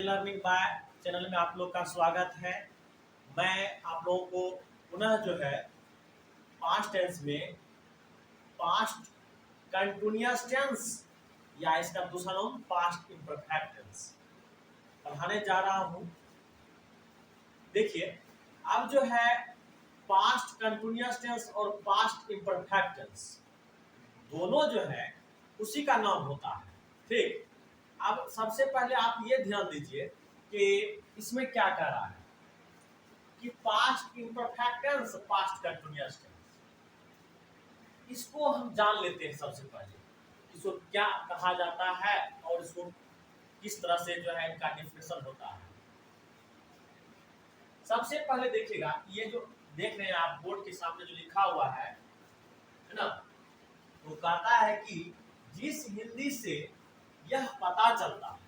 Learning by channel में आप लोग का स्वागत है। मैं आप लोगों को पुनः जो है पास्ट टेंस में पास्ट कंटिन्यूअस टेंस या इसका दूसरा नाम पास्ट इम्परफेक्ट टेंस पढ़ाने जा रहा हूं। देखिए, अब जो है पास्ट कंटिन्यूअस टेंस और पास्ट इम्परफेक्ट टेंस दोनों जो है उसी का नाम होता है। ठीक, अब सबसे पहले आप ये ध्यान दीजिए कि इसमें क्या कह रहा है कि past imperfect tense, past continuous tense, इसको हम जान लेते हैं। सबसे पहले इसको क्या कहा जाता है और इसको किस तरह से जो है इनका डिफिनेशन होता है। सबसे पहले देखिएगा, ये जो देख रहे हैं आप बोर्ड के सामने जो लिखा हुआ है ना, वो कहता है कि जिस हिंदी से यह पता चलता है,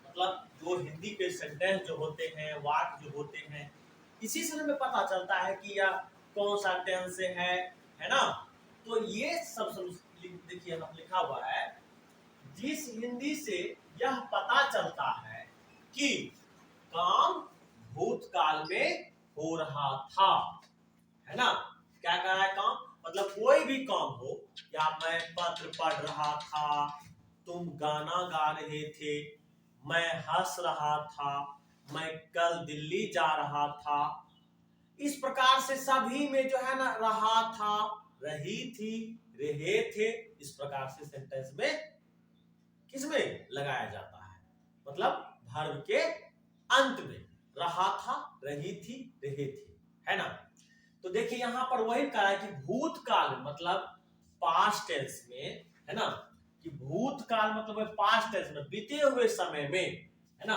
मतलब जो हिंदी के सेंटेंस जो होते हैं, वाक्य जो होते हैं, इसी से हमें पता चलता है कि यह कौन सा टेंस से है ना। तो ये सब देखिए हम लिखा हुआ है, जिस हिंदी से यह पता चलता है कि काम भूतकाल में हो रहा था, है ना। क्या कह रहा है? काम मतलब कोई भी काम हो, या मैं पत्र पढ़ रहा था, तुम गाना गा रहे थे, मैं हंस रहा था, मैं कल दिल्ली जा रहा था, इस प्रकार से सभी में जो है ना रहा था, रही थी, रहे थे, इस प्रकार से सेंटेंस में किसमें लगाया जाता है, मतलब वर्ब के अंत में। रहा था, रही थी, रहे थे, है ना। तो देखिए यहां पर वही कहा है कि भूतकाल मतलब पास्ट टेंस में, है ना, कि भूतकाल मतलब पास्ट टेंस में, बीते हुए समय में, है ना,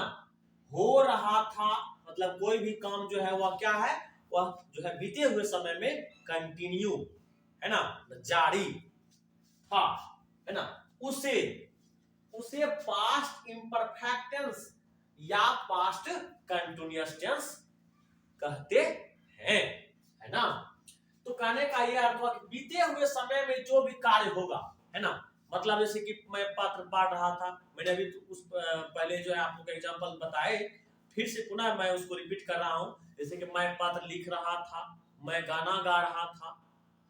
हो रहा था, मतलब कोई भी काम जो है वह क्या है, वह जो है बीते हुए समय में कंटिन्यू, है ना, जारी था, है ना, उसे पास्ट इम्परफेक्ट टेंस या पास्ट कंटिन्यूअस टेंस कहते हैं, है ना। तो कहने का यह अर्थ हुआ कि बीते हुए समय में जो भी कार्य होगा, है ना, मतलब जैसे कि मैं पत्र पढ़ रहा था, मैंने अभी उस पहले जो है आप लोग एग्जांपल बताए, फिर से पुनः मैं उसको रिपीट कर रहा हूं। जैसे कि मैं पत्र लिख रहा था, मैं गाना गा रहा था,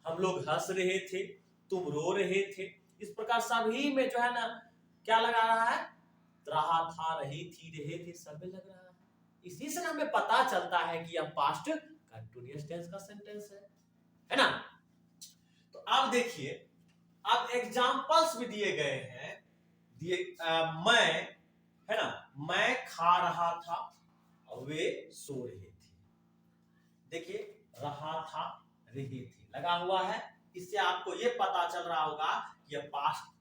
हम लोग हंस रहे थे, तुम रो रहे थे, इस प्रकार सभी में जो है ना क्या लगा रहा है, रहा था, रही थी, रहे थे, सब में लग रहा है। इसी से हमें पता चलता है कि यह पास्ट कंटीन्यूअस टेंस का सेंटेंस है ना। तो अब देखिए, अब एग्जांपल्स भी दिए गए हैं, मैं, है ना, मैं खा रहा था और वे सो रहे थे। देखिए, रहा था, रही थी लगा हुआ है, इससे आपको यह पता चल रहा होगा कि यह पास्ट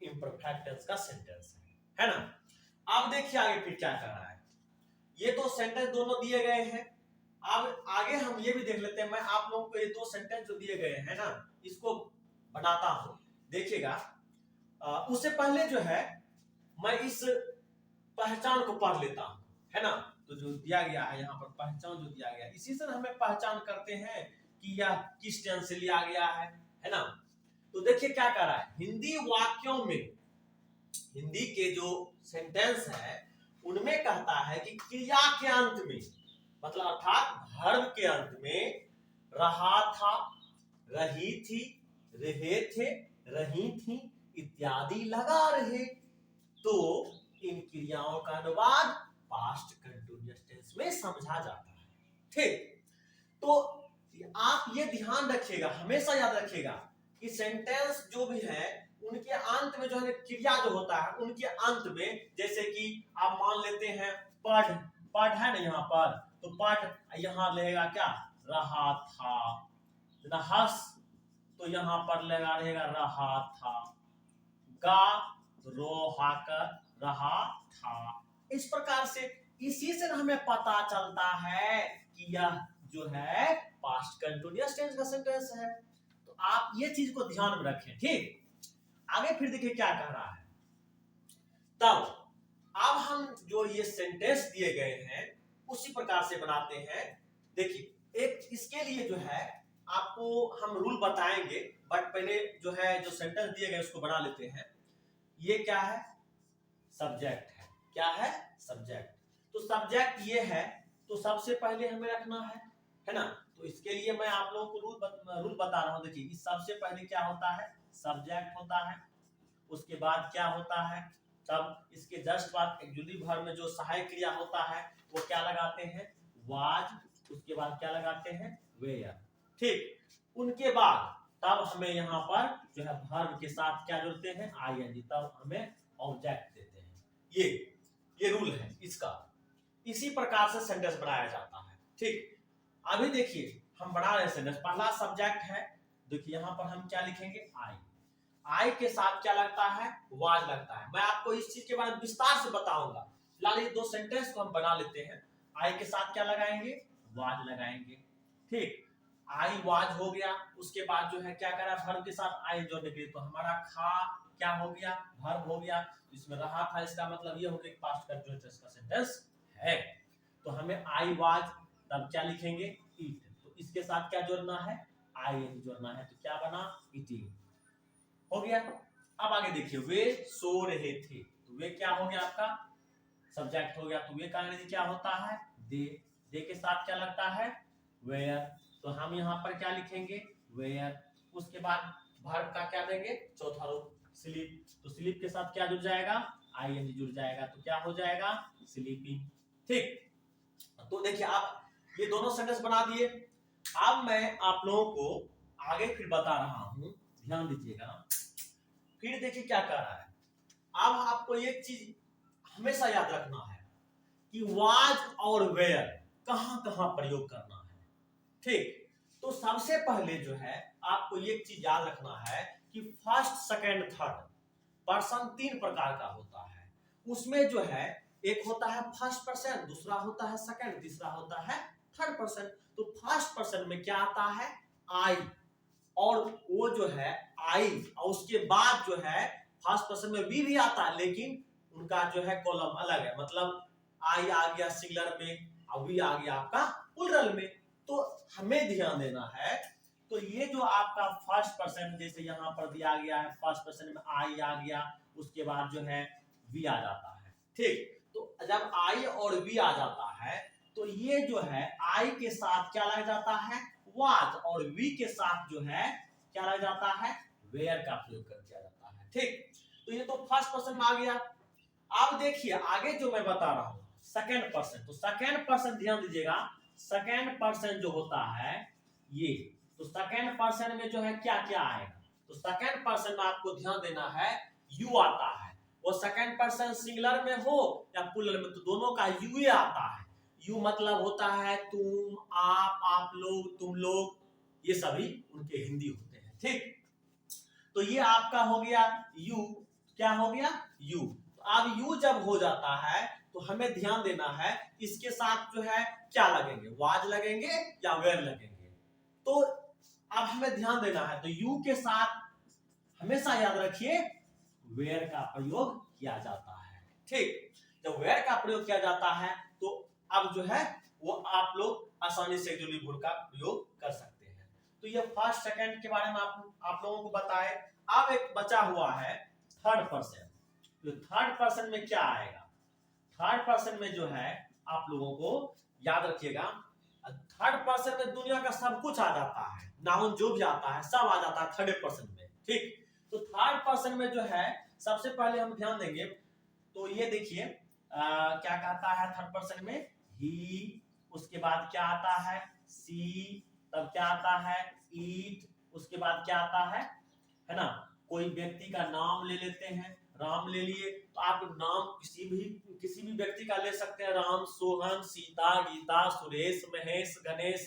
इम्परफेक्ट टेंस का सेंटेंस है ना। अब देखिए आगे फिर क्या कर रहा है। ये तो सेंटेंस दोनों दिए गए हैं। अब आगे हम ये भी देख लेते हैं। मैं आप लोगों को ये दो सेंटेंस जो दिए गए हैं ना, इसको बनाता हूं, देखिएगा। उससे पहले जो है मैं इस पहचान को पढ़ लेता हूं, है ना। तो जो दिया गया है यहाँ पर पहचान जो दिया गया है, इसी से हमें पहचान करते हैं कि यह किस टेंस से लिया गया है ना। तो देखिए क्या कर रहा है, हिंदी वाक्यों में, हिंदी के जो सेंटेंस है उनमें कहता है कि क्रिया के अंत में, मतलब अर्थात वर्ब के अंत में रहा था, रही थी, रहे थे, रही थी इत्यादि लगा रहे, तो इन क्रियाओं का अनुवाद पास्ट कंटीन्यूअस टेंस में समझा जाता है। ठीक, तो आप ये ध्यान रखिएगा, हमेशा याद रखिएगा कि सेंटेंस जो भी है उनके अंत में जो है क्रिया जो होता है, उनके अंत में, जैसे कि आप मान लेते हैं पढ़, पढ़ है ना यहाँ पर, तो पढ़ यहां लगेगा क्या, रहा था, हंस तो यहां पर लगा रहेगा रहा था, गा रोहा कर रहा था, इस प्रकार से इसी से हमें पता चलता है कि यह जो है पास्ट कंटीन्यूअस टेंस का सेंटेंस है। तो आप ये चीज को ध्यान में रखें। ठीक, आगे फिर देखिए क्या कह रहा है। तब अब हम जो ये सेंटेंस दिए गए हैं उसी प्रकार से बनाते हैं। देखिए, एक इसके लिए जो है आपको हम रूल बताएंगे, बट पहले जो है जो सेंटेंस दिए गए उसको बना लेते हैं। ये क्या है, सब्जेक्ट है, क्या है, सब्जेक्ट। तो सब्जेक्ट ये है, तो सबसे पहले हमें रखना है ना। तो इसके लिए मैं आप लोगों को रूल बता रहा हूं। देखिए सबसे पहले क्या होता है, सब्जेक्ट होता है, उसके बाद क्या होता है, तब इसके जस्ट बाद एक्जुलेटरी वर्ब में जो सहायक क्रिया होता है वो क्या लगाते हैं, वाज, उसके बाद क्या लगाते हैं, वेयर। ठीक, उनके बाद तब हमें यहाँ पर जो है वर्ब के साथ क्या जोड़ते हैं, आईएनजी, तब हमें ऑब्जेक्ट देते हैं। ये रूल है इसका। इसी प्रकार से सेंटेंस बनाया जाता है। ठीक, अभी देखिए हम बना रहे हैं सेंटेंस। पहला सब्जेक्ट है, देखिए यहाँ पर हम क्या लिखेंगे, आई के साथ क्या लगता है, वाज लगता है। मैं आपको इस चीज के बारे में विस्तार से बताऊंगा। फिलहाल ये दो सेंटेंस को हम बना लेते हैं। आई के साथ क्या लगाएंगे, वाज लगाएंगे। ठीक, आई वाज हो गया। उसके बाद जो है क्या करा, वर्ब के साथ आई जोड़ने के लिए, तो हमारा खा क्या हो गया, वर्ब हो गया। इसमें रहा था, इसका मतलब ये हो गया पास्ट कंटीन्यूअस का सेंटेंस है। तो हमें आई वाज, तब क्या लिखेंगे, ईट। तो इसके साथ क्या जोड़ना है, आई जोड़ना है। तो क्या बना, ईटिंग हो गया। अब आगे देखिए, वे सो रहे थे, तो वे क्या हो गया आपका, सब्जेक्ट हो गया। तो वे का अंग्रेजी क्या होता है, दे के साथ क्या लगता है, वेयर। तो हम यहाँ पर क्या लिखेंगे, वेयर। उसके बाद वर्ब का क्या देंगे, चौथा रूप, स्लीप। तो स्लीप के साथ क्या जुड़ जाएगा, आईएनजी जुड़ जाएगा। तो क्या हो जाएगा, स्लीपिंग। ठीक, तो देखिए आप ये दोनों सेंटेंस बना दिए। अब मैं आप लोगों को आगे फिर बता रहा हूं, ध्यान दीजिएगा। फिर देखिए क्या कर रहा है। अब आपको एक चीज हमेशा याद रखना है कि वाज और वेयर कहां कहां प्रयोग करना है। ठीक, तो सबसे पहले जो है आपको एक चीज याद रखना है कि फर्स्ट, सेकंड, थर्ड पर्सन तीन प्रकार का होता है। उसमें जो है एक होता है फर्स्ट पर्सन, दूसरा होता है सेकंड, तीसरा होता है थर्ड पर्सन। तो फर्स्ट पर्सन में क्या आता है, आई, और वो जो है आई, और उसके बाद जो है फर्स्ट पर्सन में भी आता है, लेकिन उनका जो है कॉलम अलग है। मतलब आई आ गया सिंगुलर में, और वी आ गया आपका प्लूरल में। तो हमें ध्यान देना है। तो ये जो आपका फर्स्ट पर्सन, जैसे यहाँ पर दिया गया है, फर्स्ट पर्सन में आई आ गया, उसके बाद जो है वी आ जाता है। ठीक, तो जब आई और वी आ जाता है, तो ये जो है आई के साथ क्या लग जाता है, वाज, और वी के साथ जो है क्या लग जाता है, वेयर का प्रयोग कर दिया जाता है। ठीक, तो ये तो फर्स्ट पर्सन में आ गया। अब देखिए आगे जो मैं बता रहा हूं, सेकंड पर्सन। तो सेकंड पर्सन ध्यान दीजिएगा, सेकंड पर्सन जो होता है ये, तो सेकंड पर्सन में जो है क्या क्या आएगा। तो सेकंड पर्सन में आपको ध्यान देना है, यू आता है। वो सेकंड पर्सन सिंगुलर में हो या प्लूरल में, तो दोनों का यू आता है। यू मतलब होता है तुम, आप लोग, तुम लोग, ये सभी उनके हिंदी होते हैं। ठीक, तो ये आपका हो गया यू, क्या हो गया, यू। तो अब यू जब हो जाता है तो हमें ध्यान देना है इसके साथ जो है क्या लगेंगे, वाज लगेंगे या वेयर लगेंगे। तो अब हमें ध्यान देना है, तो यू के साथ हमेशा याद रखिए वेयर का प्रयोग किया जाता है। ठीक, जब वेयर का प्रयोग किया जाता है तो अब जो है वो आप लोग आसानी से एक्जुलेटरी वर्ब का प्रयोग कर सकते हैं। तो ये फर्स्ट सेकंड के बारे में आप लोगों को बताए। अब एक बचा हुआ है थर्ड पर्सन। तो थर्ड पर्सन में क्या आएगा, थर्ड पर्सन में जो है आप लोगों को याद रखिएगा, थर्ड पर्सन में दुनिया का सब कुछ आ जाता है, नाउन जो भी आता है सब आ जाता है थर्ड पर्सन में। ठीक, तो थर्ड पर्सन में जो है सबसे पहले हम ध्यान देंगे, तो ये देखिए क्या कहता है थर्ड पर्सन में, ही, उसके बाद क्या आता है, सी, तब क्या आता है, ईट, उसके बाद क्या आता है ना। कोई व्यक्ति का नाम ले लेते हैं, राम ले लिए, तो आप नाम किसी भी व्यक्ति का ले सकते हैं, राम, सोहन, सीता, गीता, सुरेश, महेश, गणेश,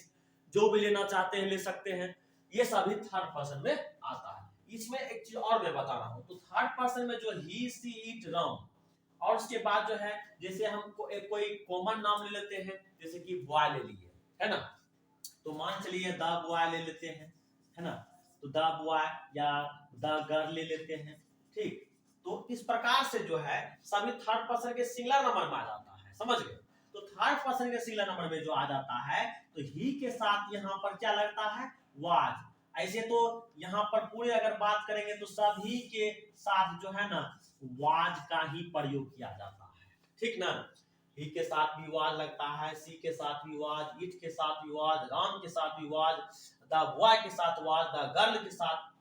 जो भी लेना चाहते हैं ले सकते हैं। ये सभी थर्ड पर्सन में आता है। इसमें एक चीज और मैं बता रहा हूं, तो थर्ड पर्सन में जो ही, सी, ईट, राम, और उसके बाद जो है जैसे हम कोई कॉमन नाम ले लेते हैं, जैसे कि बॉय ले लिए, है ना। तो मान चलिए द बॉय ले लेते हैं, है ना। तो द बॉय या द गर्ल ले लेते हैं। ठीक, तो इस प्रकार से जो है सभी थर्ड पर्सन के सिंगुलर नंबर में आ जाता है, समझ गए। तो थर्ड पर्सन के सिंगुलर नंबर में जो आ जाता है, तो ही के साथ यहाँ पर क्या लगता है, वाज। ऐसे तो यहाँ पर पूरे अगर बात करेंगे तो सभी के साथ जो है ना वाज का ही प्रयोग किया जाता है। ठीक ना। ही के साथ भी वाज लगता है, सी के साथ भी वाज, इट के साथ भी वाज, राम के साथ भी वाज, द बॉय के साथ वाज, द गर्ल के साथ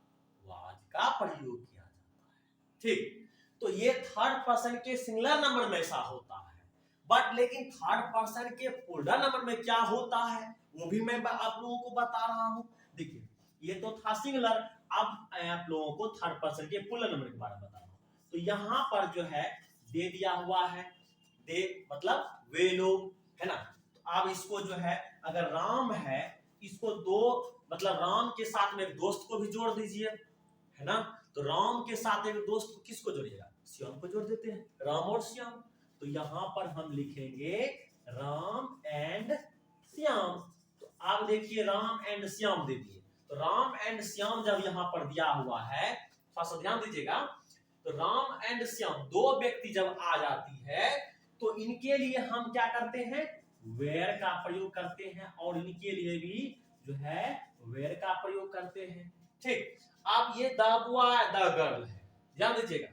वाज का प्रयोग किया जाता है। ठीक, तो ये थर्ड पर्सन के सिंगुलर नंबर में ऐसा होता है। बट लेकिन थर्ड पर्सन के प्लूरल नंबर में क्या होता है वो भी मैं आप लोगों को बता रहा हूं। देखिए ये तो था सिंगुलर, अब आप लोगों को थर्ड पर्सन के प्लूरल नंबर के बारे में बता रहा हूं। तो यहां पर जो है दे दिया हुआ है, दे मतलब वे लोग, है ना। तो आप इसको जो है अगर राम है, इसको दो मतलब राम के साथ में एक दोस्त को भी जोड़ दीजिए, है ना। तो राम के साथ एक दोस्त को किसको जोड़िएगा, श्याम को जोड़ देते हैं, राम और श्याम। तो यहां पर हम लिखेंगे राम एंड श्याम। तो आप देखिए राम एंड श्याम दे दिए, तो राम एंड श्याम जब यहां पर दिया हुआ है, थोड़ा सा ध्यान दीजिएगा। तो राम एंड श्याम दो व्यक्ति जब आ जाती है तो इनके लिए हम क्या करते हैं, वेयर का प्रयोग करते हैं, और इनके लिए भी जो है वेयर का प्रयोग करते हैं। ठीक, अब ये द बॉय द गर्ल है, ध्यान दीजिएगा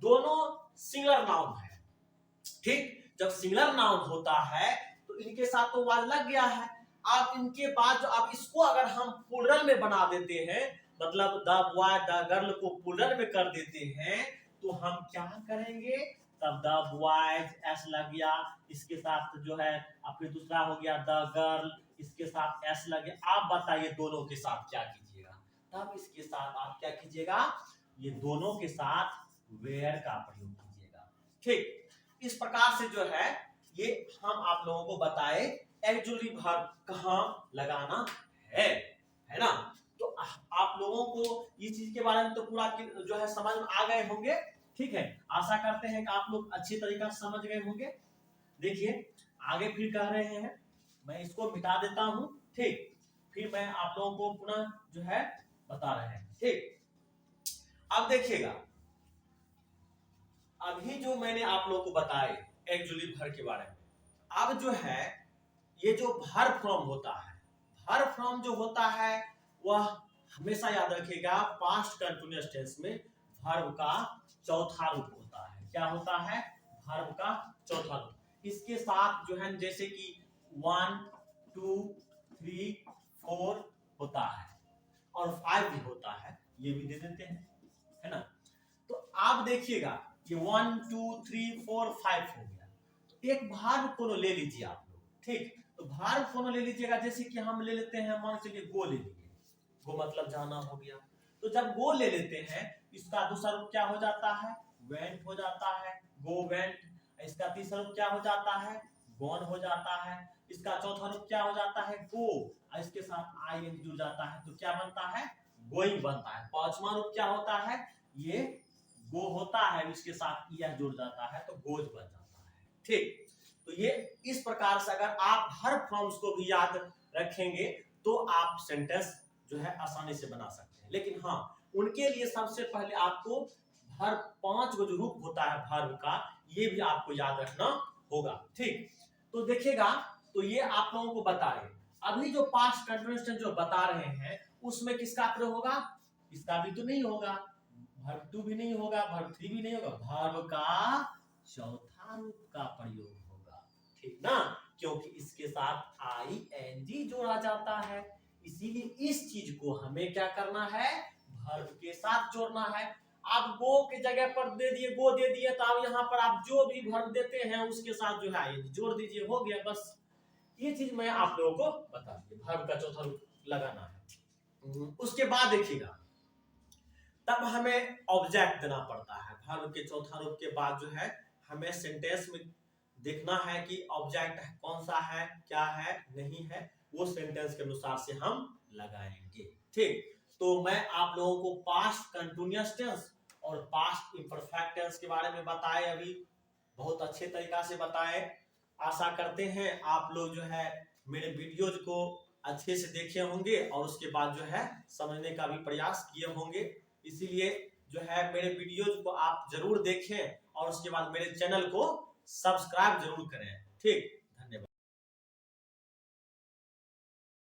दोनों सिंगुलर नाउन है। ठीक, जब सिंगुलर नाउन होता है तो इनके साथ तो वाज लग गया है। अब इनके बाद जो अब इसको अगर हम प्लूरल में बना देते हैं, मतलब द बॉय द गर्ल को प्लूरल में कर देते हैं, तो हम क्या करेंगे, तब द बॉयज एस लग गया, इसके साथ जो है अब फिर दूसरा हो गया द गर्ल, इसके साथ एस लग गया। आप बताइए दोनों के साथ क्या कीजिएगा, तब इसके साथ आप क्या कीजिएगा, ये दोनों के साथ वेयर का प्रयोग कीजिएगा। ठीक, इस प्रकार से जो है ये हम आप लोगों को बताए एक्चुअली वर्ब कहां लगाना है ना। तो आप लोगों को इस चीज के बारे में तो पूरा जो है समझ में आ गए होंगे। ठीक है, आशा करते हैं कि आप लोग अच्छी तरीके से समझ गए होंगे। देखिए आगे फिर कह रहे हैं, मैं इसको मिटा देता हूं। ठीक, फिर मैं आप लोगों को पुनः जो है बता रहे हैं। ठीक, अब देखिएगा अभी जो मैंने आप लोगों को बताए एक्चुअली वर्ब के बारे में, अब जो है ये जो वर्ब फॉर्म होता है, वर्ब फॉर्म जो होता है वह हमेशा याद रखिएगा पास्ट कंटीन्यूअस टेंस में वर्ब का चौथा रूप होता है। क्या होता है, वर्ब का चौथा रूप। इसके साथ जो है जैसे कि 1 2 3 4 होता है और 5 भी होता है, ये भी दे देते हैं, है ना। तो आप देखिएगा ये 1 2 3 4 5 हो गया। तो एक वर्ब को ले लीजिए आप लोग। ठीक, तो वर्ब को ले लीजिएगा, जैसे कि हम ले लेते हैं, मान चलिए गो ले लीजिए, गो मतलब जाना हो गया। तो जब गो ले लेते हैं इसका दूसरा रूप क्या हो जाता है, वेंट हो जाता है, गो वेंट। इसका तीसरा रूप क्या हो जाता है, गॉन हो जाता है। इसका चौथा रूप क्या हो जाता है, गो, और इसके साथ आई एन जुड़ जाता है तो क्या बनता है, गोइंग बनता है। पांचवा रूप क्या होता है, ये गो होता है, इसके साथ ईयर जुड़ जाता है तो गोज बन जाता है। ठीक, तो ये इस प्रकार से अगर आप हर फॉर्म्स को भी याद रखेंगे तो आप सेंटेंस जो है आसानी से बना सकते हैं। लेकिन हाँ, उनके लिए सबसे पहले आपको हर 5 जो रूप होता है वर्ब का, ये भी आपको याद रखना होगा। ठीक, तो देखिएगा, तो ये आप लोगों को बताए अभी जो पास्ट कंटीन्यूअस टेंस जो बता रहे हैं उसमें किसका प्रयोग होगा, इसका भी तो नहीं होगा, वर्ब 2 भी नहीं होगा, वर्ब 3 भी नहीं होगा, वर्ब का चौथा रूप का प्रयोग होगा। ठीक ना, क्योंकि इसके साथ आई एन जी जोड़ा जाता है, इसीलिए इस चीज को हमें क्या करना है, वर्ब के साथ जोड़ना है। आप गो के जगह पर दे दिए, गो दे दिए, तो आप यहाँ पर आप जो भी वर्ब देते हैं उसके साथ जो है आई जोड़ दीजिए, हो गया बस। ये चीज मैं आप लोगों को बता दी, वर्ब का चौथा रूप लगाना है। उसके बाद देखिएगा तब हमें ऑब्जेक्ट देना पड़ता है। वर्ब के चौथा रूप के बाद जो है हमें सेंटेंस में देखना है कि ऑब्जेक्ट कौन सा है, क्या है, नहीं है, वो सेंटेंस के अनुसार से हम लगाएंगे। ठीक, तो मैं आप लोगों को पास्ट कंटीन्यूअस टेंस और पास्ट इम्परफेक्ट टेंस के बारे में बताए, अभी बहुत अच्छे तरीका से बताए। आशा करते हैं आप लोग जो है मेरे वीडियोज को अच्छे से देखे होंगे और उसके बाद जो है समझने का भी प्रयास किए होंगे। इसीलिए जो है मेरे वीडियोज को आप जरूर देखें और उसके बाद मेरे चैनल को सब्सक्राइब जरूर करें। ठीक।